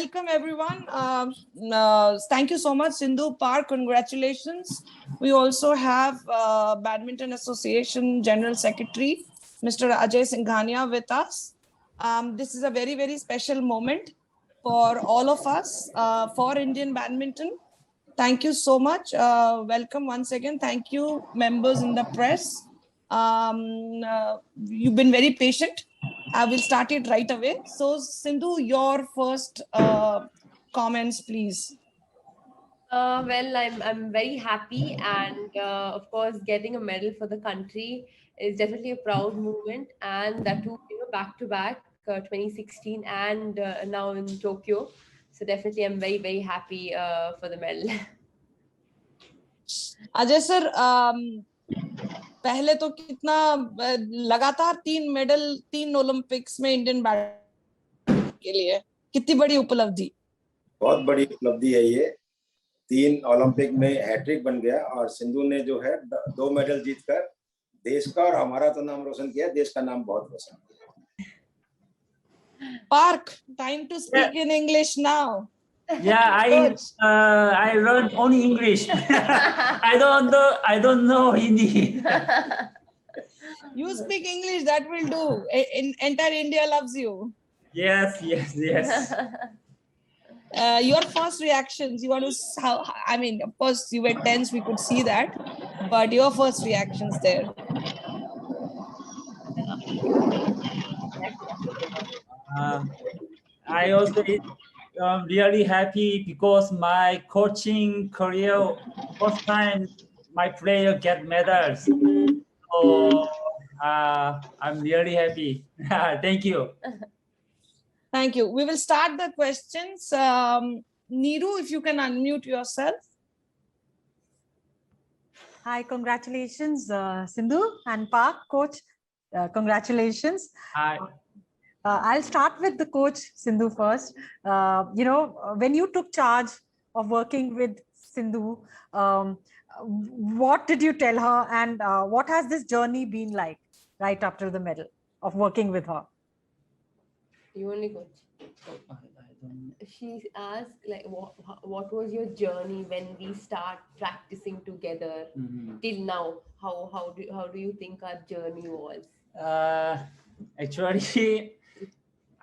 welcome everyone. Thank you so much, Sindhu. Park, congratulations. We also have Badminton Association General Secretary, Mr. Ajay Singhania with us. This is a very, very special moment for all of us, for Indian badminton. Thank you so much. Welcome once again. Thank you, members in the press. You've been very patient. I will start it right away. So, Sindhu, your first comments, please. Well, I'm very happy, and of course, getting a medal for the country is definitely a proud moment, and that too, back to back, 2016 and now in Tokyo. So definitely, I'm very very happy for the medal. Ajay sir, पहले तो कितना लगातार 3 medal 3 Olympics में Indian badminton के लिए कितनी बड़ी उपलब्धि? बहुत बड़ी उपलब्धि है ये। 3 ओलंपिक में हैट्रिक बन गया और सिंधु ने जो है 2 मेडल जीतकर देश का और हमारा तो नाम रोशन किया, देश का नाम बहुत रोशन किया। Park, time to speak in English now. Yeah, I learned only English. I don't know Hindi. You speak English, that will do. Entire India loves you. Yes. Your first reactions, you want to, I mean, of course you were tense, we could see that, but your first reactions there. I also really happy because my coaching career, first time my player get medals. So I'm really happy. Thank you. Thank you. We will start the questions. Neeru, if you can unmute yourself. Hi, congratulations, Sindhu and Park, coach. Congratulations. Hi. I'll start with the coach, Sindhu, first. When you took charge of working with Sindhu, what did you tell her, and what has this journey been like right after the medal of working with her? You only coach. She asked, like, what was your journey when we start practicing together till now? How do you think our journey was? Actually,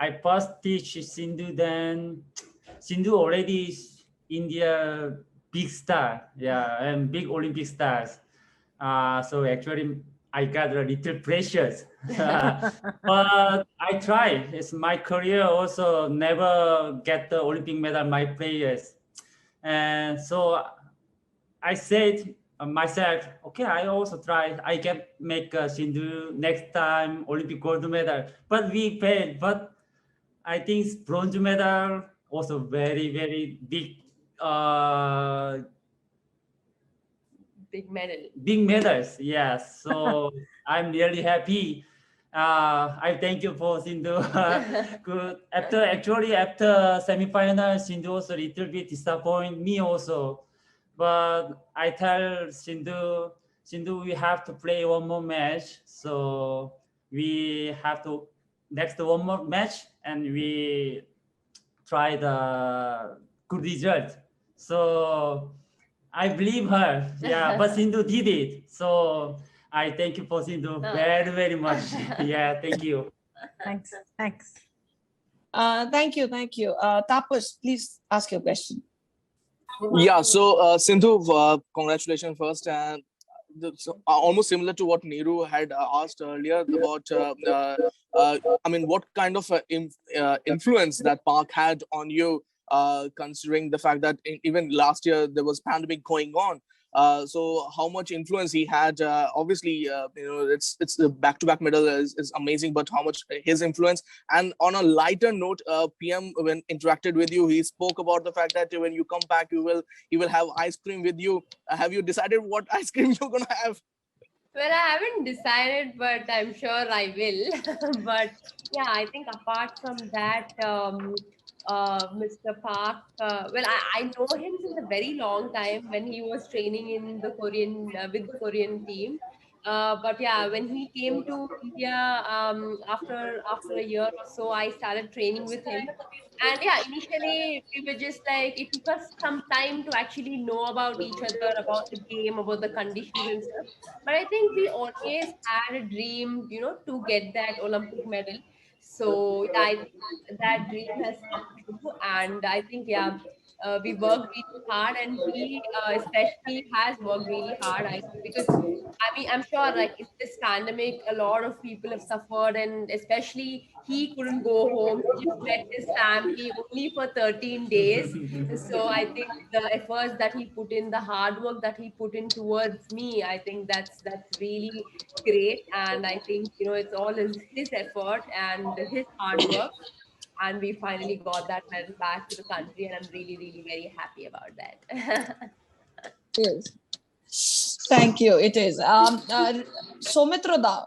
I first teach Sindhu, then Sindhu already is India big star, and big Olympic stars. So actually, I got a little precious, but I try. It's my career also never get the Olympic medal, my players. And so I said myself, okay, I also try. I can make Sindhu next time Olympic gold medal, but we failed. But I think bronze medal also very, very big, big medal. Big medals, yes. So I'm really happy. I thank you for Sindhu. Good. After semi-final, Sindhu also a little bit disappoint me also. But I tell Sindhu, we have to play one more match. So we have to next one more match, and we try the good result. So I believe her, but Sindhu did it. So I thank you for Sindhu very, very much. Yeah, thank you. Thanks. Thank you. Tapas, please ask your question. Yeah, so Sindhu, congratulations first. And almost similar to what Neeru had asked earlier about, I mean, what kind of influence that Park had on you, considering the fact that even last year there was pandemic going on. So how much influence he had? Obviously, it's the back-to-back medal is amazing, but how much his influence? And on a lighter note, PM when interacted with you, he spoke about the fact that when you come back, he will have ice cream with you. Have you decided what ice cream you're gonna have? Well, I haven't decided, but I'm sure I will. But yeah, I think apart from that, Mr. Park, well, I know him since a very long time when he was training in the Korean with the Korean team. But yeah, when he came to India after a year or so, I started training with him. And yeah, initially we were just like, it took us some time to actually know about each other, about the game, about the conditions and stuff. But I think we always had a dream, to get that Olympic medal. So yeah, I think that dream has come true. And I think, yeah, we worked really hard, and he especially has worked really hard. I think because I mean, I'm sure like in this pandemic, a lot of people have suffered, and especially he couldn't go home. He just met his family only for 13 days. So I think the efforts that he put in, the hard work that he put in towards me, I think that's really great. And I think it's all his effort and his hard work. And we finally got that medal back to the country, and I'm really, really very happy about that. Yes. Thank you. It is. Soumitra Da,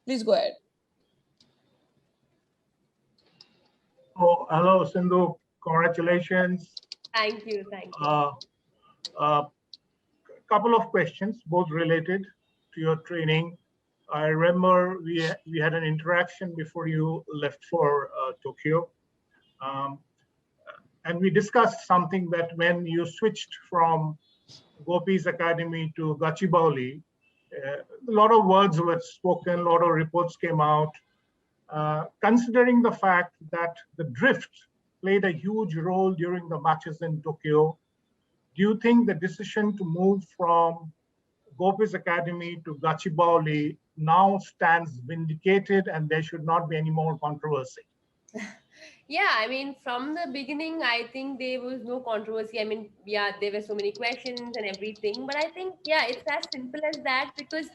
please go ahead. Oh, hello, Sindhu. Congratulations. Thank you. Thank you. Couple of questions, both related to your training. I remember we had an interaction before you left for Tokyo. And we discussed something that when you switched from Gopi's Academy to Gachibowli, a lot of words were spoken, a lot of reports came out. Considering the fact that the drift played a huge role during the matches in Tokyo, do you think the decision to move from Gopi's Academy to Gachibowli now stands vindicated and there should not be any more controversy? Yeah, I mean, from the beginning, I think there was no controversy. I mean, yeah, there were so many questions and everything, but I think, yeah, it's as simple as that because,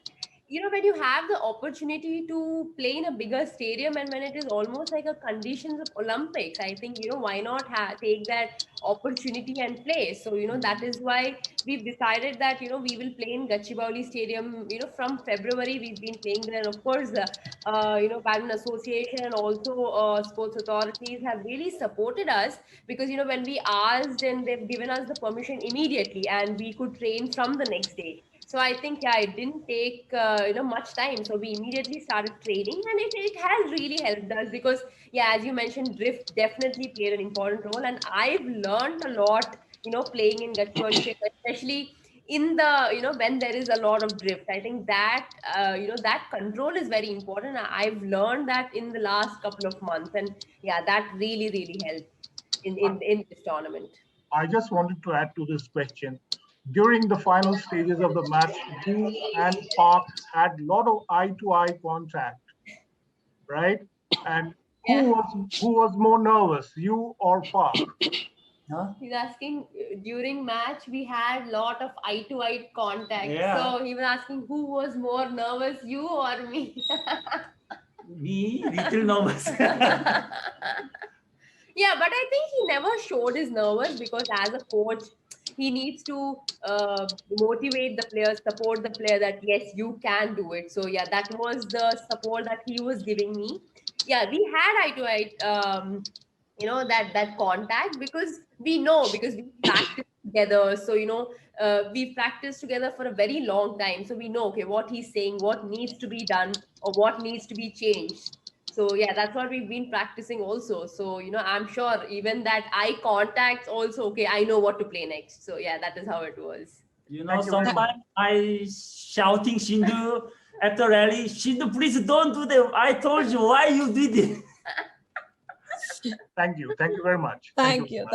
when you have the opportunity to play in a bigger stadium and when it is almost like a conditions of Olympics, I think, why not take that opportunity and play? So, that is why we've decided that, we will play in Gachibowli Stadium, from February, we've been playing there. And of course, Badminton Association and also sports authorities have really supported us because, when we asked and they've given us the permission immediately and we could train from the next day. So I think, yeah, it didn't take, much time. So we immediately started training and it has really helped us because, yeah, as you mentioned, drift definitely played an important role. And I've learned a lot, playing in Gachibowli, especially in the when there is a lot of drift. I think that that control is very important. I've learned that in the last couple of months, and yeah, that really, really helped in this tournament. I just wanted to add to this question. During the final stages of the match, you and Park had a lot of eye-to-eye contact, right? And who was more nervous, you or Park? He's asking during match we had lot of eye-to-eye contact. Yeah. So he was asking who was more nervous, you or me? Me, little nervous. Yeah, but I think he never showed his nervous because as a coach, he needs to motivate the players, support the player that yes, you can do it. So yeah, that was the support that he was giving me. Yeah, we had eye to eye, that contact because we practice together. So we practiced together for a very long time. So we know okay what he's saying, what needs to be done, or what needs to be changed. So yeah, that's what we've been practicing also. So I'm sure even that eye contacts also okay. I know what to play next. So yeah, that is how it was. Sometimes I shouting Sindhu after rally. Sindhu, please don't do that. I told you why you did it. Thank you very much. Thank you.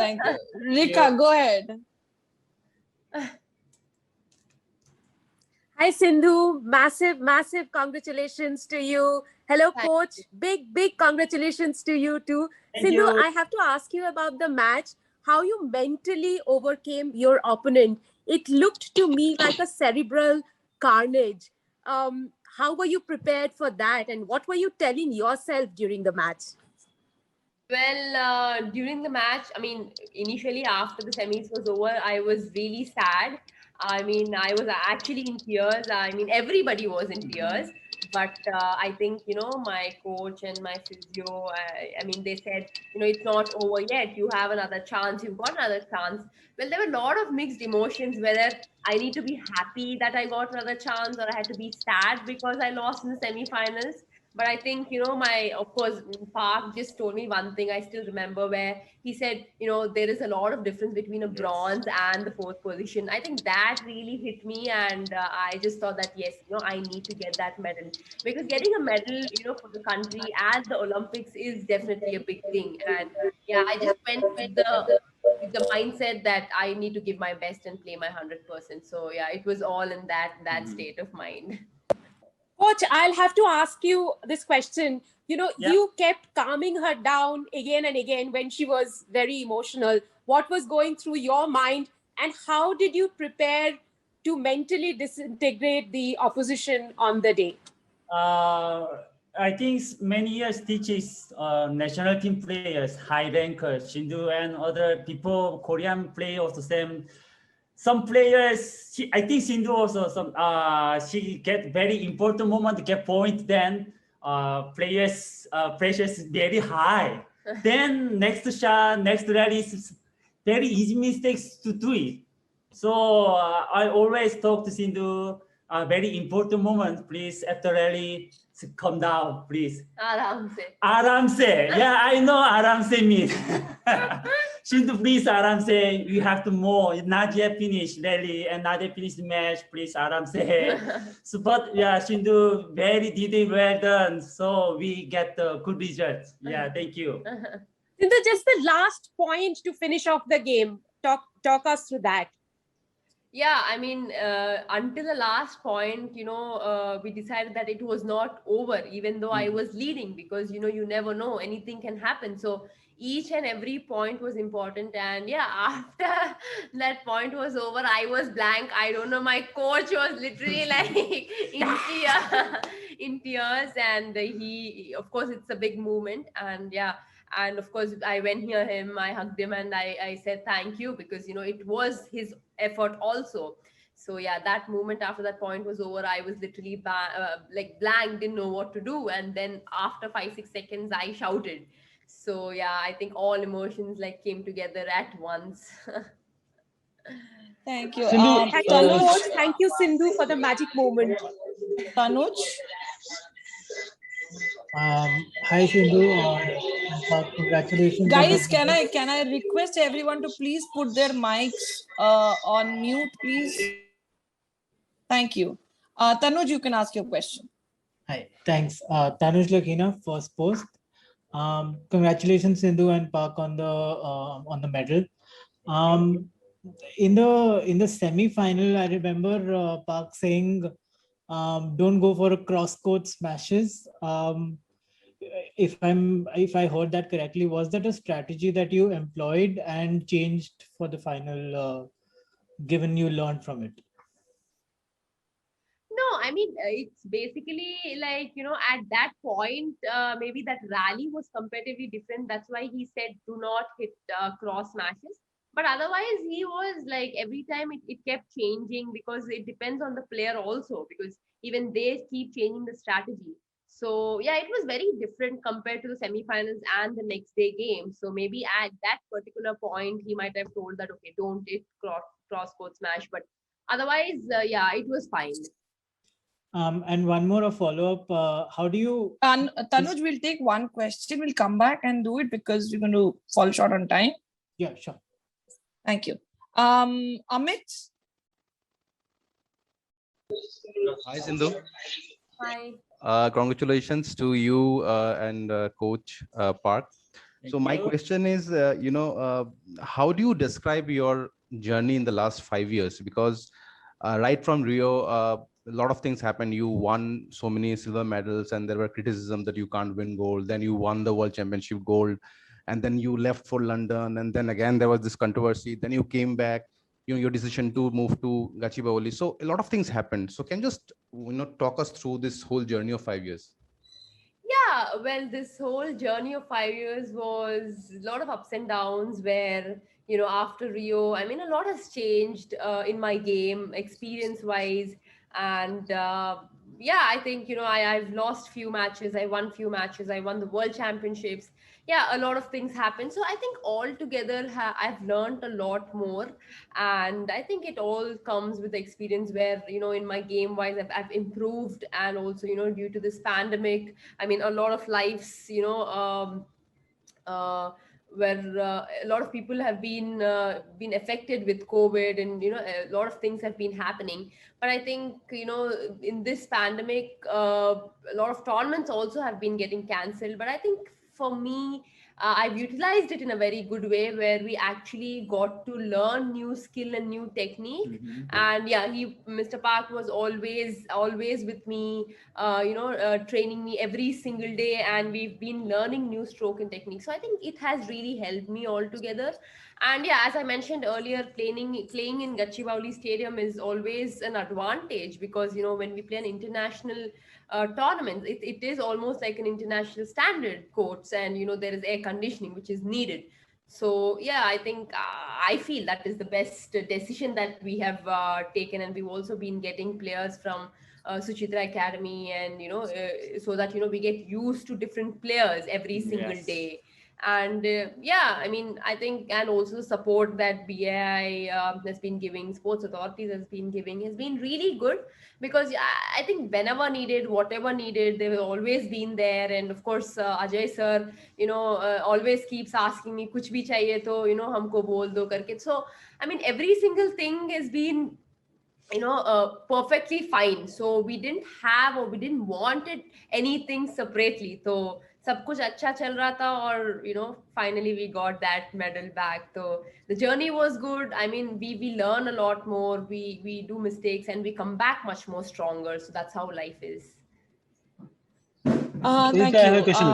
Rika, go ahead. Hi, Sindhu. Massive congratulations to you. Hello, coach. Big congratulations to you too. Sindhu, I have to ask you about the match, how you mentally overcame your opponent. It looked to me like a cerebral carnage. How were you prepared for that? And what were you telling yourself during the match? Well, during the match, I mean, initially after the semis was over, I was really sad. I mean, I was actually in tears. I mean, everybody was in tears. But I think, my coach and my physio, I mean, they said, it's not over yet. You have another chance. You've got another chance. Well, there were a lot of mixed emotions, whether I need to be happy that I got another chance or I had to be sad because I lost in the semifinals. But I think, of course, Park just told me one thing I still remember, where he said, there is a lot of difference between a bronze and the fourth position. I think that really hit me. And I just thought that, yes, I need to get that medal, because getting a medal, for the country at the Olympics is definitely a big thing. And yeah, I just went with the mindset that I need to give my best and play my 100%. So yeah, it was all in that state of mind. Coach, I'll have to ask you this question. Yeah. You kept calming her down again and again when she was very emotional. What was going through your mind, and how did you prepare to mentally disintegrate the opposition on the day? I think many years teaches national team players, high rankers, Sindhu and other people, Korean play also same. Some players, I think Sindhu also she get very important moment to get point. Then players pressures very high. Then next shot, next rally is very easy mistakes to do it. So I always talk to Sindhu. Very important moment, please. After rally, calm down, please. Aram se. Aram se. Yeah, I know Aram se means. Sindhu, please, Aram se. You have to more. Not yet finished rally and not yet finished match. Please, Aram se. So, but yeah, Sindhu, very detailed, well done. So we get the good results. Yeah, thank you. Sindhu, just the last point to finish off the game. Talk us through that. Yeah, I mean, until the last point, we decided that it was not over, even though I was leading, because, you never know, anything can happen. So each and every point was important. And yeah, after that point was over, I was blank. I don't know, my coach was literally like in tears. And he, of course, it's a big moment. And yeah, and of course, I went near him, I hugged him, and I said thank you, because, it was his effort also. So yeah, that moment after that point was over, I was literally like blank, didn't know what to do. And then after 5-6 seconds, I shouted. So yeah, I think all emotions like came together at once. Thank you. Thank you, Tanuj, coach. Thank you, Sindhu, for the magic moment. Tanuj, Hi Sindhu, congratulations. guys, can I request everyone to please put their mics on mute, please? Thank you. Tanuj, you can ask your question. Hi, thanks. Tanuj Lakina, first post. Congratulations Sindhu and Park on the medal. In the semi-final, I remember Park saying, "Don't go for a cross-court smashes." If I heard that correctly, was that a strategy that you employed and changed for the final, given you learned from it? No, I mean, it's basically like, at that point, maybe that rally was comparatively different. That's why he said, do not hit cross smashes. But otherwise, he was like, every time it kept changing, because it depends on the player also, because even they keep changing the strategy. So yeah, it was very different compared to the semifinals and the next day game. So maybe at that particular point, he might have told that, okay, don't hit cross court smash. But otherwise, yeah, it was fine. And one more a follow-up. How do you? Tanuj, we'll take one question. We'll come back and do it because we're going to fall short on time. Yeah, sure. Thank you. Amit? Hi, Sindhu. Hi. Congratulations to you and Coach Park. So my question is, how do you describe your journey in the last 5 years? Because right from Rio, a lot of things happened. You won so many silver medals, and there were criticism that you can't win gold. Then you won the World Championship gold, and then you left for London, and then again there was this controversy. Then you came back. Your decision to move to Gachibowli. So a lot of things happened. So can you just talk us through this whole journey of 5 years? Yeah, well, this whole journey of 5 years was a lot of ups and downs, where, after Rio, I mean, a lot has changed in my game, experience-wise. And yeah, I think, I've lost few matches, I won few matches, I won the world championships. Yeah, a lot of things happen. So I think altogether I've learned a lot more. And I think it all comes with the experience where, in my game wise, I've improved. And also, due to this pandemic, I mean, a lot of lives, where a lot of people have been affected with COVID, and a lot of things have been happening. But I think in this pandemic, a lot of tournaments also have been getting cancelled. But I think for me, I've utilized it in a very good way, where we actually got to learn new skill and new technique. And yeah, Mr. Park was always with me, training me every single day, and we've been learning new stroke and technique. So I think it has really helped me altogether. And yeah, as I mentioned earlier, playing in Gachibowli Stadium is always an advantage, because when we play an international tournament, it is almost like an international standard courts, and there is air conditioning which is needed. So yeah, I think I feel that is the best decision that we have taken. And we've also been getting players from Suchitra Academy, and so that we get used to different players every single Yes. day. And yeah, I mean, I think, and also the support that BAI has been giving, sports authorities has been really good. Because I think whenever needed, whatever needed, they've always been there. And of course, Ajay sir, always keeps asking me, kuch bhi chahiye to, humko bol do karke. So I mean, every single thing has been perfectly fine. So we didn't have, or we didn't want it anything separately. So सब कुछ अच्छा चल रहा था, और finally we got that medal back. So the journey was good. I mean, we learn a lot more, we do mistakes, and we come back much more stronger. So that's how life is. Thank Udita, I have a you. question.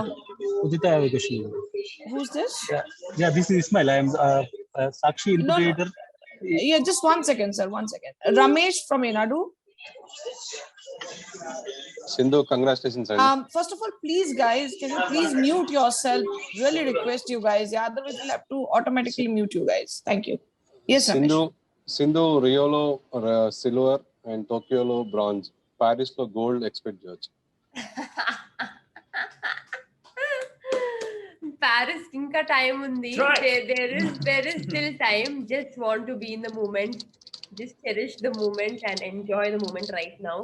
Udita, I have a question. Who's this? Yeah, this is Ismail. I am Sakshi No, no. interpreter. Yeah, just 1 second, sir. 1 second. Ramesh from Enadu. Sindhu, congratulations. First of all, please, guys, can you please mute yourself? Really request you guys. Yeah, otherwise we'll have to automatically mute you guys. Thank you. Yes, Ramesh. Sindhu, Riolo silver and Tokyo bronze. Paris gold expert judge. Paris inka time undi. There is still time. Just want to be in the moment. Just cherish the moment and enjoy the moment right now.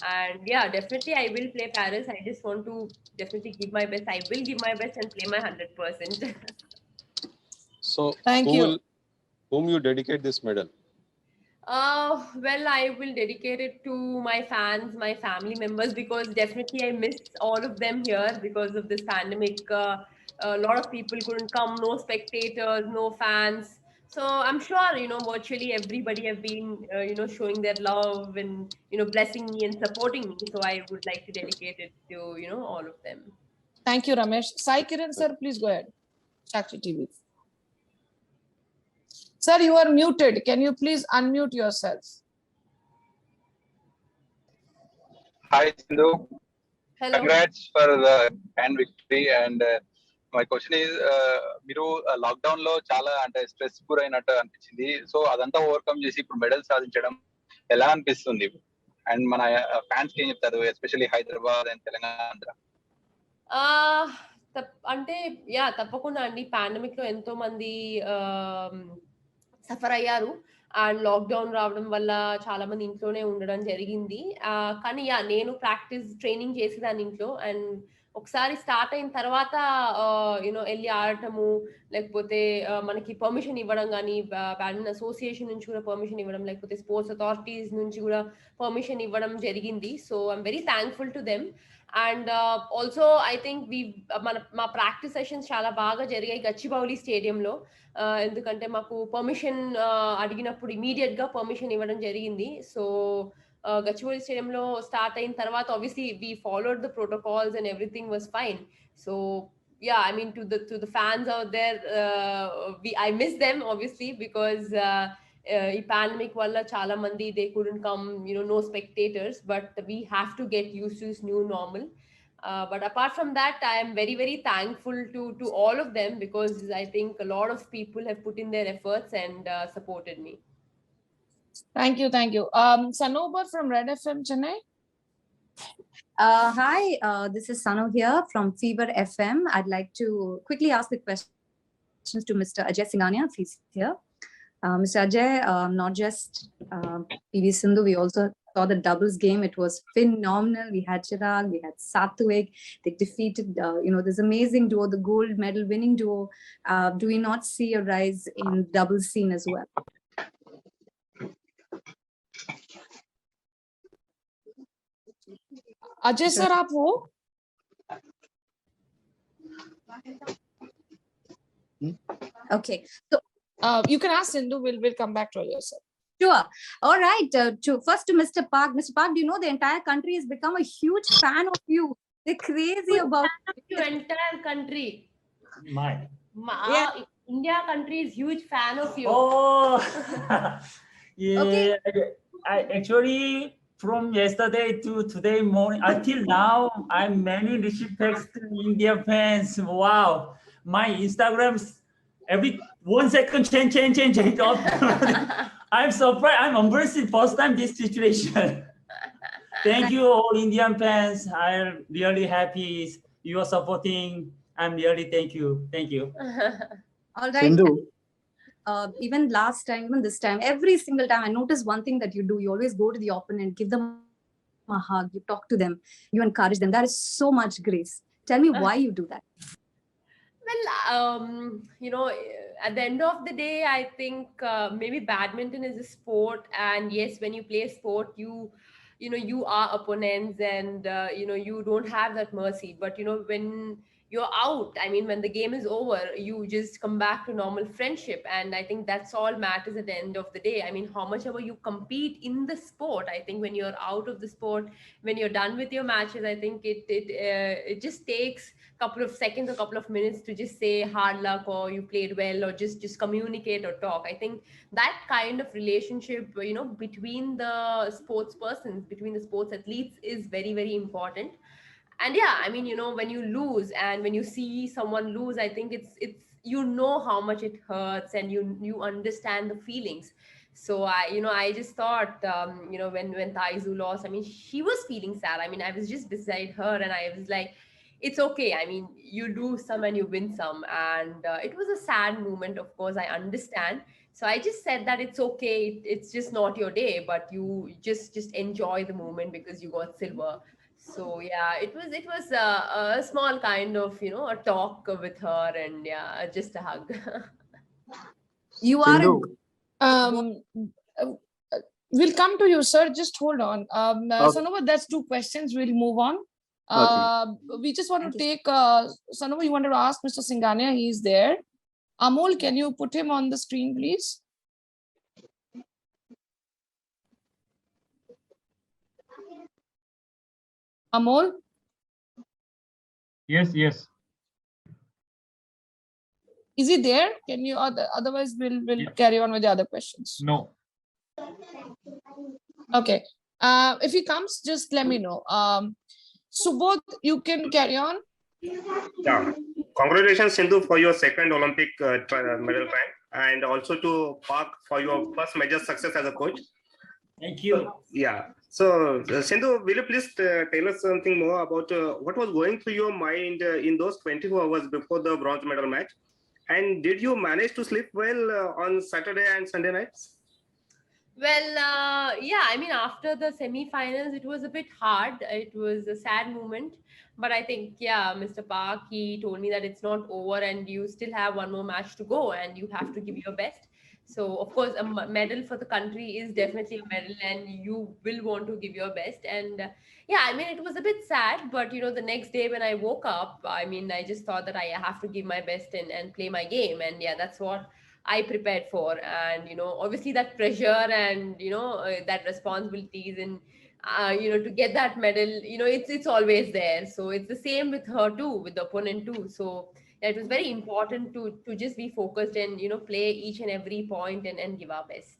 And yeah, definitely I will play Paris. I just want to definitely give my best. I will give my best and play my 100%. So thank you. Whom you dedicate this medal? Well, I will dedicate it to my fans, my family members, because definitely I miss all of them here because of this pandemic. A lot of people couldn't come, no spectators, no fans. So I'm sure, virtually everybody have been, showing their love and, blessing me and supporting me. So I would like to dedicate it to, all of them. Thank you, Ramesh. Sai Kiran, sir, please go ahead. Sakshi TV. Sir, you are muted. Can you please unmute yourself? Hi, Sindhu. Hello. Congrats for the grand victory. And my question is, మీరు lockdown లో చాలా అంటే stress గురైనట్టు అనిపించింది. So అదంతా overcome చేసి ఇప్పుడు medal సాధించడం ఎలా అనిపిస్తుంది? అండ్ మన ఫ్యాన్స్ కి ఏం చెప్తారు, ఎస్పెషల్లీ హైదరాబాద్ అండ్ తెలంగాణ? అంటే యా, తప్పకుండా అండి. పాండమిక్ లో ఎంతో మంది సఫర్ అయ్యారు. అండ్ లాక్డౌన్ రావడం వల్ల చాలా మంది ఇంట్లోనే ఉండడం జరిగింది. కానీ యా, నేను ట్రైనింగ్ చేసేదాన్ని ఇంట్లో. అండ్ ఒకసారి స్టార్ట్ అయిన తర్వాత వెళ్ళి ఆడటము, లేకపోతే మనకి పర్మిషన్ ఇవ్వడం, కానీ బ్యాడ్మింటన్ అసోసియేషన్ నుంచి కూడా పర్మిషన్ ఇవ్వడం, లేకపోతే స్పోర్ట్స్ అథారిటీస్ నుంచి కూడా పర్మిషన్ ఇవ్వడం జరిగింది. So I'm very thankful to them. And also I think మా ప్రాక్టీస్ సెషన్స్ చాలా బాగా జరిగాయి గచ్చిబౌలి స్టేడియంలో. ఎందుకంటే మాకు పర్మిషన్ అడిగినప్పుడు ఇమీడియట్ గా పర్మిషన్ ఇవ్వడం జరిగింది. So Gachibowli Stadium lo start ayin tarvata obviously we followed the protocols and everything was fine. So yeah, I mean to the fans out there, I miss them obviously because ఈ pandemic వల్ల చాలా మంది they couldn't come, no spectators, but we have to get used to this new normal. But apart from that, I am very, very thankful to all of them because I think a lot of people have put in their efforts and supported me. Thank you. Sanobar from Red FM Chennai. Hi, this is Sanu here from Fever FM. I'd like to quickly ask the questions to Mr. Ajay Singhania, if he's here. Mr. Ajay, not just PV Sindhu, we also saw the doubles game. It was phenomenal. We had Chirag, we had Satwik. They defeated, this amazing duo, the gold medal winning duo. Do we not see a rise in doubles scene as well? Ajay sir, आप हो? Okay, so you can ask Sindhu. We'll come back to Ajay sir. Sure. All right. First to Mr. Park. Mr. Park, do you know the entire country has become a huge fan of you? They're crazy about you. Entire country. Yeah. India country is huge fan of you. Oh, yeah. Okay. I actually from yesterday to today morning until now, I'm many respects to India fans. Wow, my Instagrams every 1 second change up. I'm surprised. I'm embarrassed first time this situation. Thank you all Indian fans. I'm really happy you are supporting. I'm really thank you. All right. Even last time, even this time, every single time, I notice one thing that you do. You always go to the opponent, give them a hug, you talk to them, you encourage them. That is so much grace. Tell me why you do that. Well, at the end of the day, I think maybe badminton is a sport, and yes, when you play a sport, you are opponents, and you don't have that mercy. But when you're out, I mean, when the game is over, you just come back to normal friendship, and I think that's all matters at the end of the day. I mean, how much ever you compete in the sport, I think when you're out of the sport, when you're done with your matches, I think it just takes couple of seconds, a couple of minutes to just say hard luck or you played well or just communicate or talk. I think that kind of relationship, between the sports persons, between the sports athletes is very, very important. And yeah, I mean, when you lose and when you see someone lose, I think it's how much it hurts and you understand the feelings. So I just thought, when Taizu lost, I mean, she was feeling sad. I mean, I was just beside her and I was like, it's okay. I mean, you lose some and you win some. And it was a sad moment, of course, I understand. So I just said that it's okay. It's just not your day, but you just enjoy the moment because you got silver. So yeah, it was a small kind of, a talk with her and yeah, just a hug. You are we'll come to you, sir. Just hold on. Sanova, that's 2 questions. We'll move on. We just want to take Sanova, you wanted to ask Mr. Singhania, he's there. Amol, can you put him on the screen, please? Amol? Yes. Is he there? Can you, otherwise we'll carry on with the other questions. No. Okay. If he comes, just let me know. Subodh, you can carry on. Yeah. Congratulations, Sindhu, for your second Olympic medal rank, and also to Park for your first major success as a coach. Thank you. Yeah. So, Sindhu, will you please tell us something more about what was going through your mind in those 24 hours before the bronze medal match? And did you manage to sleep well on Saturday and Sunday nights? Well, yeah, I mean, after the semi-finals, it was a bit hard. It was a sad moment. But I think, yeah, Mr. Park, he told me that it's not over and you still have one more match to go and you have to give your best. So, of course, a medal for the country is definitely a medal and you will want to give your best. And yeah, I mean, it was a bit sad, but, the next day when I woke up, I mean, I just thought that I have to give my best and play my game. And yeah, that's what I prepared for. And, obviously that pressure and, that responsibilities and, to get that medal, it's always there. So it's the same with her too, with the opponent too. So yeah, it was very important to just be focused and, play each and every point and give our best.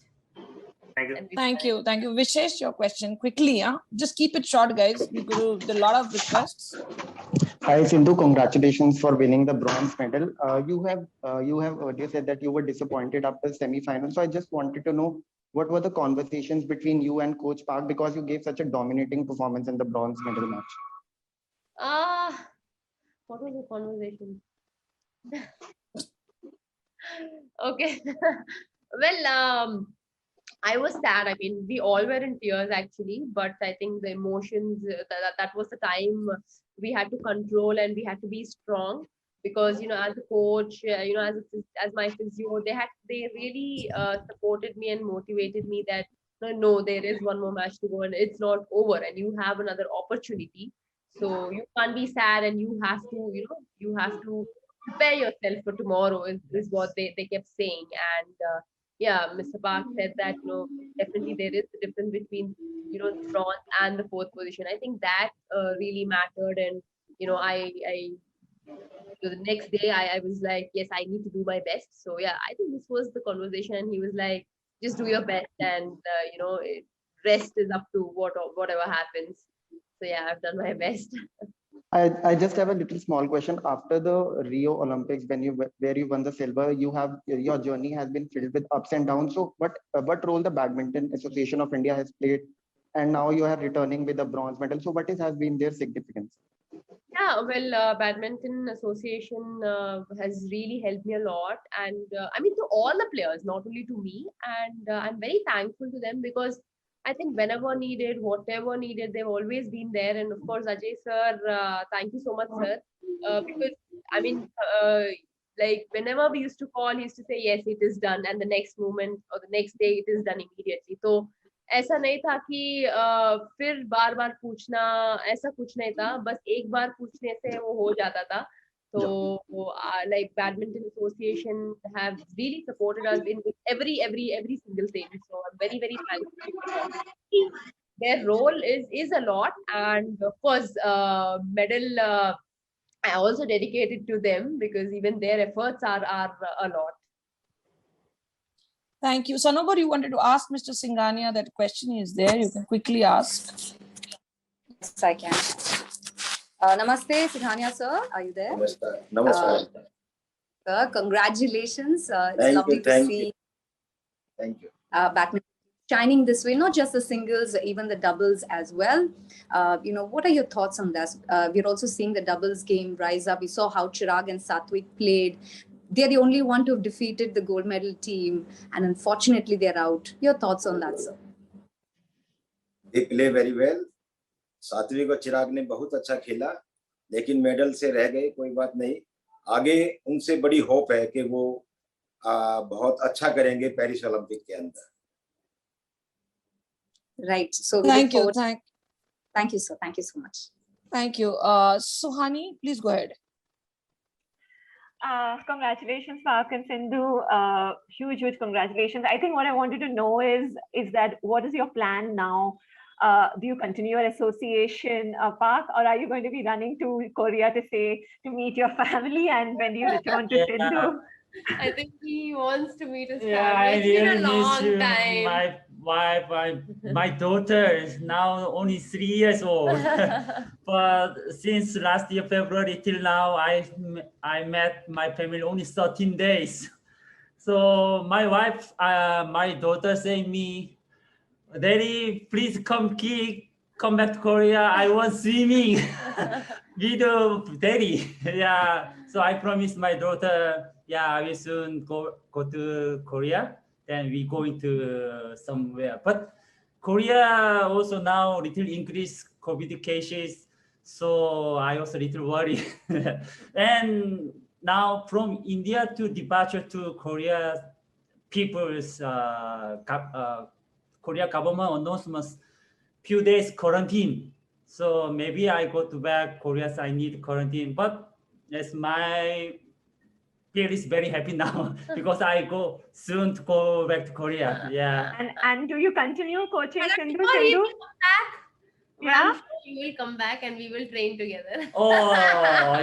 Thank you. Vishesh, your question quickly. Just keep it short, guys. There are a lot of requests. Hi, Sindhu. Congratulations for winning the bronze medal. You have earlier said that you were disappointed after the semi-final. So I just wanted to know what were the conversations between you and Coach Park, because you gave such a dominating performance in the bronze medal match? What was the conversation? Okay. Well, I was sad. I mean, we all were in tears actually, but I think the emotions, that was the time we had to control and we had to be strong, because, as a coach, as my physio, they really supported me and motivated me that no, there is one more match to go and it's not over and you have another opportunity. So you can't be sad and you have to, you have to prepare yourself for tomorrow is what they kept saying. And yeah, Mr. Park said that, definitely there is a difference between, the bronze and the fourth position. I think that really mattered. And, the next day I was like, yes, I need to do my best. So yeah, I think this was the conversation. And he was like, just do your best and, rest is up to whatever happens. So yeah, I've done my best. I just have a little small question. After the Rio Olympics, where you won the silver, your journey has been filled with ups and downs. So what role the Badminton Association of India has played, and now you are returning with a bronze medal. So what has been their significance? Yeah, well, Badminton Association has really helped me a lot, and I mean to all the players, not only to me. And I'm very thankful to them, because I think whenever needed, whatever needed, they've always been there. And of course, Ajay sir, thank you so much, sir. Because I mean, like whenever we used to call, he used to say, yes, it is done. And the next moment or the next day, it is done immediately. So ऐसा नहीं था कि फिर बार बार पूछना, ऐसा कुछ नहीं था, बस एक बार पूछने से वो हो जाता था. So like Badminton Association have really supported us in every single thing. So I'm very, very thankful. Their role is a lot, and of course, medal I also dedicated to them, because even their efforts are a lot. Thank you. Sanobar, you wanted to ask Mr. Singhania that question is there. You can quickly ask. Yes, I can. Namaste, Singhania sir. Are you there? Namaskar. Namaskar. Sir, congratulations. It's lovely to see. Thank you. Badminton shining this way, not just the singles, even the doubles as well. What are your thoughts on this? We're also seeing the doubles game rise up. We saw how Chirag and Satwik played. They're the only one to have defeated the gold medal team, and unfortunately they're out. Your thoughts on that, sir? They play very well. सात्विक और चिराग ने बहुत अच्छा खेला, लेकिन medal से रह गए. कोई बात नहीं, आगे उनसे बड़ी होप है कि वो बहुत अच्छा करेंगे पेरिस ओलंपिक के अंदर. Right. So thank you. Thank you, sir. Thank you so much. Thank you. Suhani, please go ahead. Congratulations, Park and Sindhu. Huge congratulations. I think what I wanted to know is that what is your plan now? Do you continue your association, Park, or are you going to be running to Korea to meet your family? And when do you return to Sindhu? I think he wants to meet his Yeah, family. I It's been a really miss long you. time. My wife, my daughter is now only 3 years old. But since last year, February till now, I met my family only 13 days. So my wife, my daughter say me, Daddy, please come back to Korea. I want swimming with Daddy. Yeah. So I promised my daughter, yeah, I will soon go to Korea. Then we going to somewhere. But Korea also now little increase COVID cases. So I also little worried. And now from India to departure to Korea, people's Korea government announcements few days quarantine. So maybe I go to back Korea, so I need quarantine. But yes, my peer is very happy now because I go soon to go back to Korea. Yeah. And do you continue coaching Sindhu? Sure, he will come back. Yeah. I'm sure he will come back and we will train together. Oh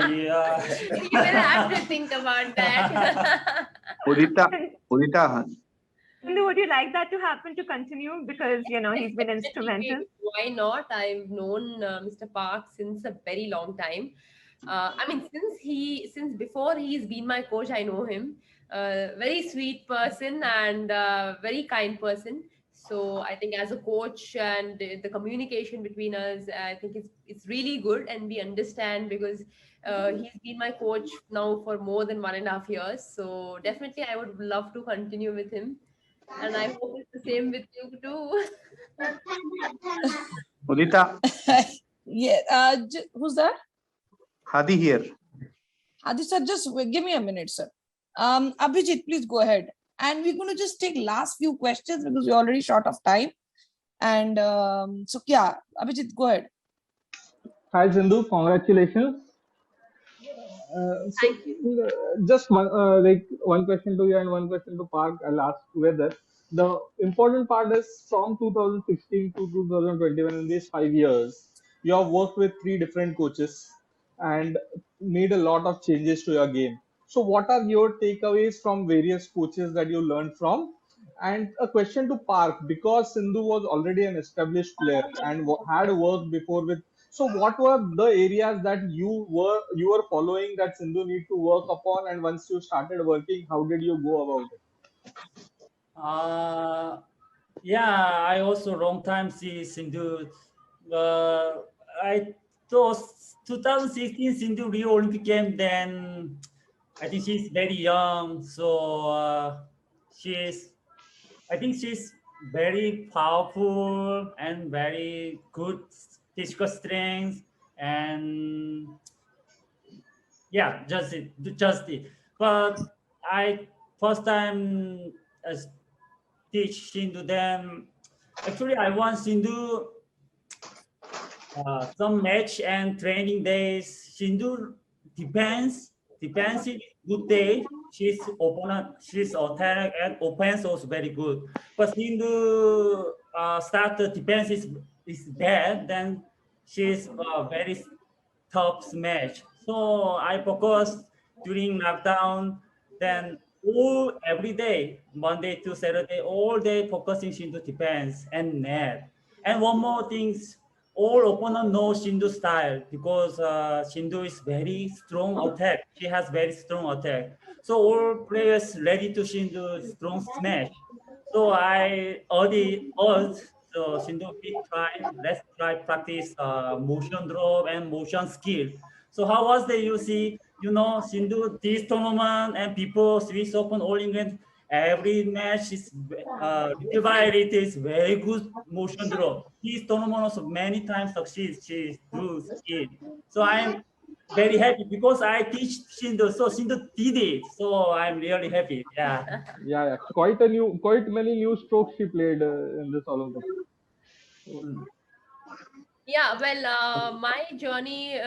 yeah. You will have to think about that. Udita, Sindhu, would you like that to happen, to continue, because he's been instrumental? Why not? I've known Mr. Park since a very long time. I mean, since before he's been my coach, I know him. Very sweet person and very kind person. So I think as a coach and the communication between us, I think it's really good, and we understand because he's been my coach now for more than 1.5 years. So definitely I would love to continue with him. And I hope it's the same with you too. Udita, Yeah. Who's that? Hadi here. Hadi sir, just give me a minute, sir. Abhijit, please go ahead. And we're going to just take last few questions because we're already short of time. And so, yeah, Abhijit, go ahead. Hi, Sindhu. Congratulations. Thank you. Just one, one question to you and one question to Park. I'll ask together. The important part is from 2016 to 2021, in these 5 years, you have worked with 3 different coaches and made a lot of changes to your game. So what are your takeaways from various coaches that you learned from? And a question to Park, because Sindhu was already an established player and had worked before with. So what were the areas that you were following that Sindhu need to work upon, and once you started working, how did you go about it? Yeah, I also long time see Sindhu. I thought 2016 Sindhu Rio Olympic game, then I think she's very young, so I think she's very powerful and very good physical strength, and yeah, just it. But I first time teach Sindhu them. Actually, I want Sindhu some match and training days. Sindhu depends good day. She's attack and offense also very good. But Sindhu start the defense is bad, then she's very tough match. So I focus during lockdown, then every day, Monday to Saturday, all day focusing Sindhu defense and net. And one more thing, all opponent know Sindhu style because Sindhu is very strong attack. She has very strong attack. So all players ready to Sindhu strong smash. So I already urged Sindhu, let's try practice motion drop and motion skill. So how was the you see, Sindhu, this tournament and people, Swiss Open, All England, every match is divided is very good motion drop. This tournament also many times succeeds, she do it. So I'm very happy because I teach Sindhu, so Sindhu did it. So I'm really happy. Yeah. Yeah. Quite many new strokes she played in this Olympics. Yeah, well, my journey,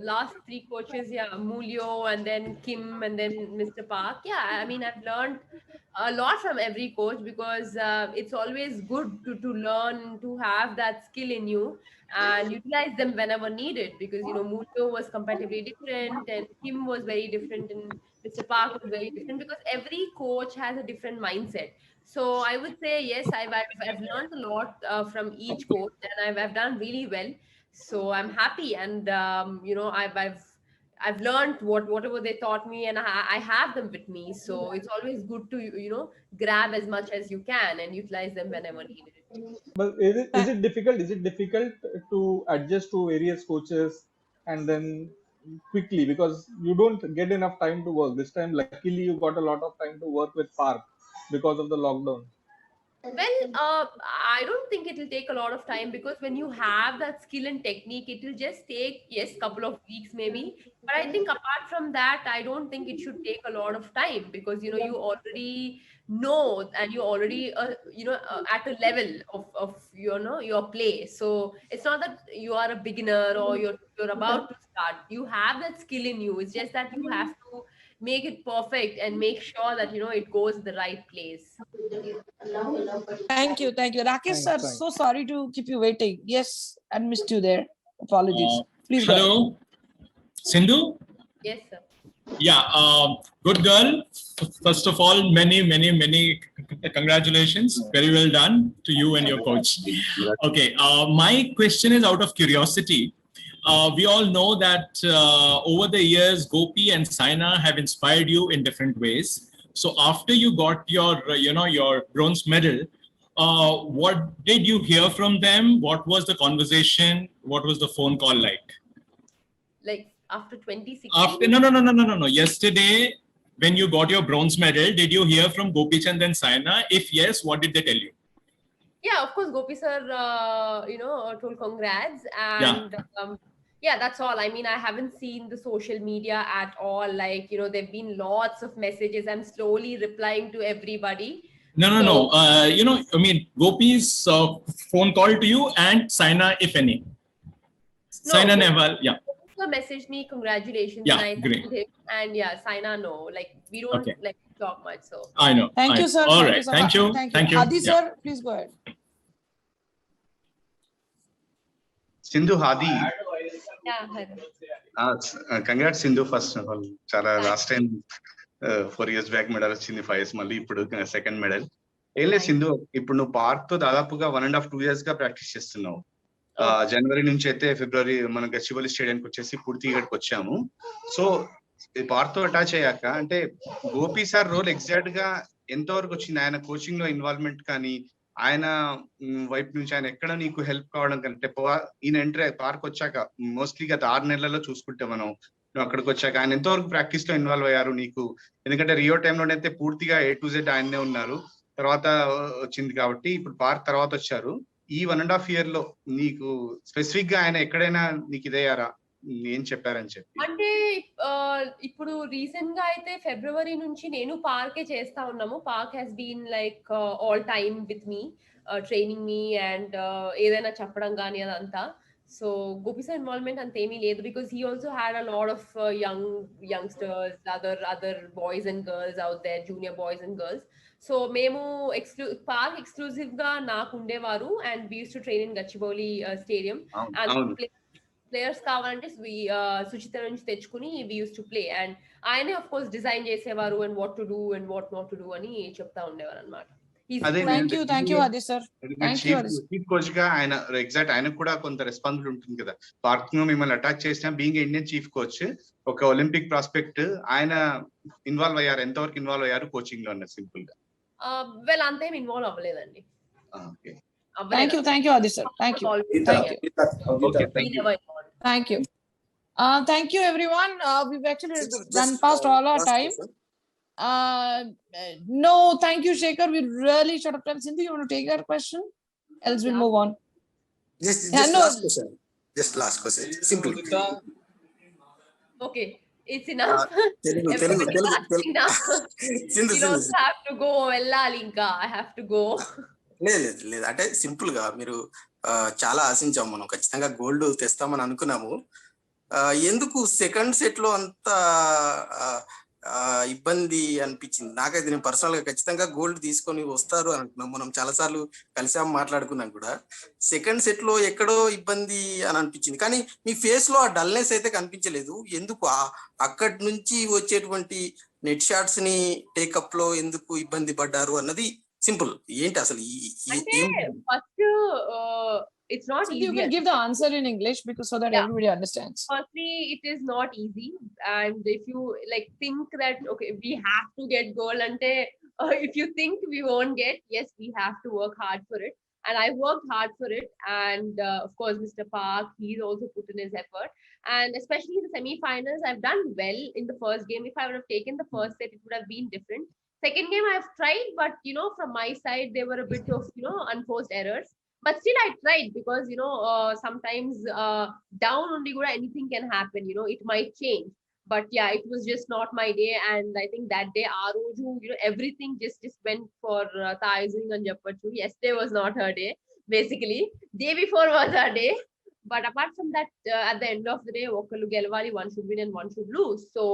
last 3 coaches, yeah, Mulyo and then Kim and then Mr. Park. Yeah, I mean, I've learned a lot from every coach because it's always good to learn, to have that skill in you and utilize them whenever needed because, Mulyo was comparatively different and Kim was very different and Mr. Park was very different because every coach has a different mindset. So I would say, yes, I've learned a lot from each coach and I've done really well. So I'm happy. And, I've learned whatever they taught me and I have them with me. So it's always good to, grab as much as you can and utilize them whenever needed. But is it difficult? Is it difficult to adjust to various coaches and then quickly, because you don't get enough time to work? This time, luckily, you got a lot of time to work with Park because of the lockdown. Well, I don't think it will take a lot of time because when you have that skill and technique, it will just take, yes, couple of weeks maybe. But I think apart from that, I don't think it should take a lot of time because, you already know and you already, at a level of your play. So it's not that you are a beginner or you're about to start. You have that skill in you. It's just that you have to make it perfect and make sure that it goes the right place. Thank you. Rakesh sir, so sorry to keep you waiting. Yes, I missed you there. Apologies. Please go ahead. Hello, Sindhu. Yes, sir. Yeah, good girl. First of all, many congratulations. Very well done to you and your coach. Okay, my question is out of curiosity. We all know that over the years, Gopi and Saina have inspired you in different ways. So after you got your, your bronze medal, what did you hear from them? What was the conversation? What was the phone call like? Like after 2016? No. Yesterday, when you got your bronze medal, did you hear from Gopi Chand and Saina? If yes, what did they tell you? Yeah, of course, Gopi sir, told congrats. And yeah, that's all. I mean, I haven't seen the social media at all. Like, there've been lots of messages. I'm slowly replying to everybody. No. Gopi's phone call to you and Saina, if any. Saina Nehwal, yeah. So messaged me, congratulations. Yeah, and I great. thanked him. And yeah, Saina, no. Like, we don't talk much. So I know. Thank you, sir. All right. Thank you. Thank you. Hadi, sir, please go ahead. Sindhu, Hadi. Yeah, Congrats, Sindhu, first of all. Chala last time 4 years back medal వచ్చింది 5 years మళ్ళీ ఇప్పుడు second medal. ఏలే సింధు, ఇప్పుడు నువ్వు park తో దాదాపుగా 1.5 2 years గా practice చేస్తున్నావు. జనవరి నుంచి అయితే ఫిబ్రవరి మనం గచ్చిబౌలి స్టేడియానికి వచ్చేసి పూర్తిగా ఇక్కడికి వచ్చాము. సో పార్క్ తో అటాచ్ అయ్యాక అంటే గోపి సార్ రోల్ ఎగ్జాక్ట్ గా ఎంతవరకు వచ్చింది? ఆయన కోచింగ్ లో ఇన్వాల్వ్మెంట్ కానీ ఆయన వైపు నుంచి ఆయన ఎక్కడ నీకు హెల్ప్ కావడం కంటే ఈయన ఎంట్రీ పార్క్ వచ్చాక మోస్ట్లీ గత 6 నెలల్లో చూసుకుంటే మనం నువ్వు అక్కడికి వచ్చాక ఆయన ఎంతవరకు ప్రాక్టీస్ లో ఇన్వాల్వ్ అయ్యారు నీకు? ఎందుకంటే రియో టైంలోనైతే పూర్తిగా A to Z ఆయనే ఉన్నారు, తర్వాత వచ్చింది కాబట్టి ఇప్పుడు పార్క్ తర్వాత వచ్చారు. ఈ 1.5 year లో నీకు స్పెసిఫిక్ గా ఆయన ఎక్కడైనా నీకు ఇదయ్యారా, ఏం చెప్పారని చెప్పి? అంటే ఇప్పుడు రీసెంట్ గా అయితే ఫిబ్రవరి నుంచి నేను పార్కే చేస్తా ఉన్నాము. Park has been like all time with me, training me and ఏదైనా చెప్పడం కానీ అదంతా. సో గోపి సార్ ఇన్వాల్వ్మెంట్ అంతేమీ లేదు, because he also had a lot of youngsters, other boys and girls out there, junior boys and girls. So మేము park exclusive గా నాకు ఉండేవారు and we use to train in Gachibowli stadium. And players కావాలంటే సుచిత నుంచి తెచ్చుకుని we use to play, and ఆయనే of course design చేసేవారు and what to do and what not to do అని చెప్తా ఉండేవారు అనమాట. Thank you Hadi sir. Chief coach గా ఆయన ఎగ్జాక్ట్ ఆయనకు కూడా కొంత రెస్పాన్సిబిలిటీ ఉంటుంది కదా. పార్క్ ను మిమ్మల్ని అటాక్ చేసిన బీయింగ్ ఇండియన్ చీఫ్ కోచ్, ఒక ఒలింపిక్ ప్రాస్పెక్ట్, ఆయన ఇన్వాల్వ్ అయ్యారు, ఎంతవరకు ఇన్వాల్వ్ అయ్యారు కోచింగ్ లో అన్న సింపుల్ గా? వెల్ అంతేం ఇన్వాల్వ్ అవ్వలేదండి. Thank you Hadi sir. Thank you everyone. We've actually run past all our time. No, thank you Shekhar, we really short of time. Sindhu, you want to take that question, else we'll move on. Just last question simple. Okay, it's enough. Telugu. You don't have to go వెళ్ళాలి ఇంకా. I have to go. లేదు అంటే simple గా మీరు చాలా ఆశించాము, మనం ఖచ్చితంగా gold తెస్తామని అనుకున్నాము. ఎందుకు సెకండ్ సెట్ లో అంత ఇబ్బంది అనిపించింది? నాకైతే నేను పర్సనల్ గా ఖచ్చితంగా గోల్డ్ తీసుకొని వస్తారు అనుకున్నాం, మనం చాలా సార్లు కలిసాము, మాట్లాడుకున్నాం కూడా. సెకండ్ సెట్ లో ఎక్కడో ఇబ్బంది అని అనిపించింది, కానీ మీ ఫేస్ లో ఆ డల్నెస్ అయితే కనిపించలేదు. ఎందుకు అక్కడి నుంచి వచ్చేటువంటి నెట్ షాట్స్ ని టేకప్ లో ఎందుకు ఇబ్బంది పడ్డారు అన్నది సింపుల్. ఏంటి అసలు first it's not easy. You can give the answer in English because so that everybody understands. Firstly, it is not easy, and if you like think that okay we have to get goal ante if you think we won't get, yes we have to work hard for it, and I worked hard for it, and of course Mr. Park, he's also put in his effort, and especially in the semi-finals I've done well in the first game. If I would have taken the first set it would have been different. Second game I've tried, but from my side there were a bit of unforced errors, but still I tried because sometimes down only kuda anything can happen, it might change. But yeah, it was just not my day, and I think that day Aroju, everything just went for Taizing and Jappachu. Yesterday was not her day, basically day before was her day, but apart from that at the end of the day okalu gelvali, one should win and one should lose. So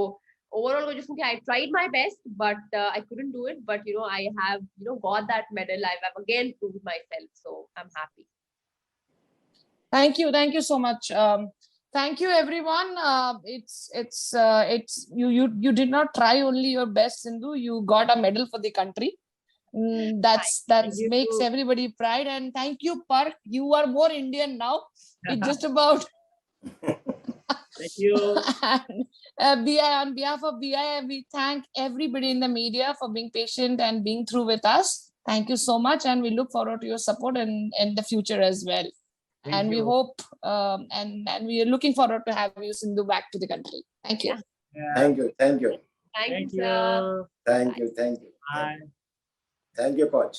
overall I tried my best, but I couldn't do it. But I have got that medal. I've again proved myself, so I'm happy. Thank you so much. Thank you everyone. It's you did not try only your best, Sindhu. You got a medal for the country. That makes everybody pride. And thank you Park, you are more Indian now. It's just about Thank you. On behalf of BI, we thank everybody in the media for being patient and being through with us. Thank you so much, and we look forward to your support in the future as well. Thank We you. hope and we are looking forward to have you, Sindhu, back to the country. Thank you. Thank you. Thank you. Thank you, Thank sir. you. Thank you. Thank you. Bye. Thank you, coach.